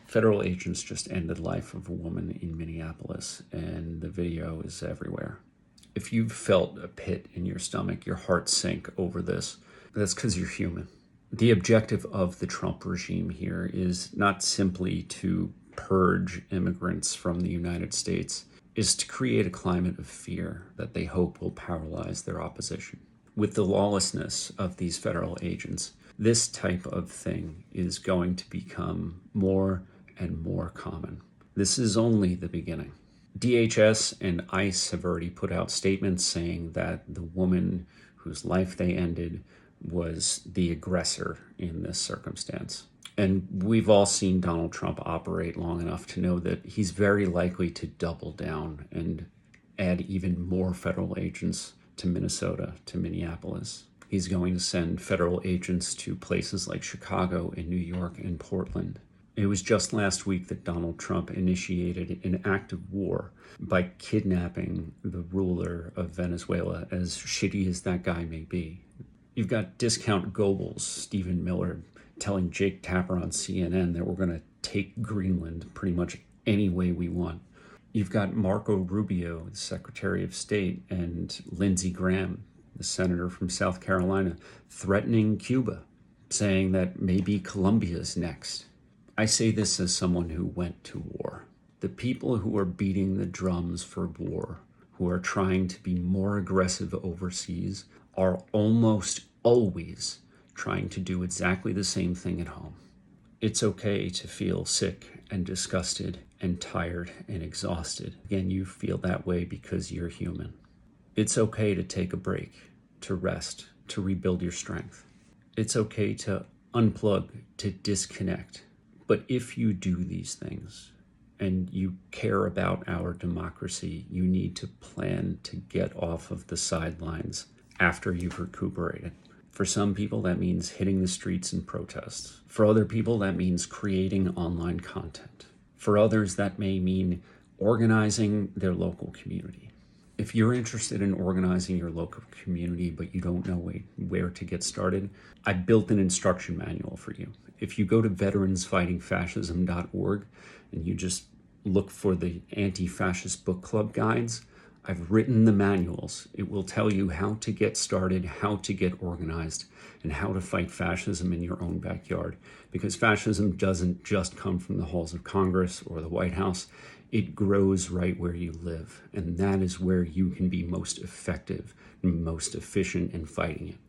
Federal agents just ended the life of a woman in Minneapolis, and the video is everywhere. If you've felt a pit in your stomach, your heart sink over this, that's because you're human. The objective of the Trump regime here is not simply to purge immigrants from the United States, is to create a climate of fear that they hope will paralyze their opposition. With the lawlessness of these federal agents, this type of thing is going to become more and more common. This is only the beginning. DHS and ICE have already put out statements saying that the woman whose life they ended was the aggressor in this circumstance. And we've all seen Donald Trump operate long enough to know that he's very likely to double down and add even more federal agents to Minnesota, to Minneapolis. He's going to send federal agents to places like Chicago and New York and Portland. It was just last week that Donald Trump initiated an act of war by kidnapping the ruler of Venezuela, as shitty as that guy may be. You've got discount Goebbels, Stephen Miller, telling Jake Tapper on CNN that we're going to take Greenland pretty much any way we want. You've got Marco Rubio, the Secretary of State, and Lindsey Graham, the senator from South Carolina, threatening Cuba, saying that maybe Colombia's next. I say this as someone who went to war. The people who are beating the drums for war, who are trying to be more aggressive overseas, are almost always trying to do exactly the same thing at home. It's okay to feel sick and disgusted and tired and exhausted. Again, you feel that way because you're human. It's okay to take a break, to rest, to rebuild your strength. It's okay to unplug, to disconnect. But if you do these things and you care about our democracy, you need to plan to get off of the sidelines after you've recuperated. For some people, that means hitting the streets in protests. For other people, that means creating online content. For others, that may mean organizing their local community. If you're interested in organizing your local community, but you don't know where to get started, I built an instruction manual for you. If you go to veteransfightingfascism.org and you just look for the Anti-Fascist Book Club guides, I've written the manuals. It will tell you how to get started, how to get organized, and how to fight fascism in your own backyard. Because fascism doesn't just come from the halls of Congress or the White House. It grows right where you live. And that is where you can be most effective and most efficient in fighting it.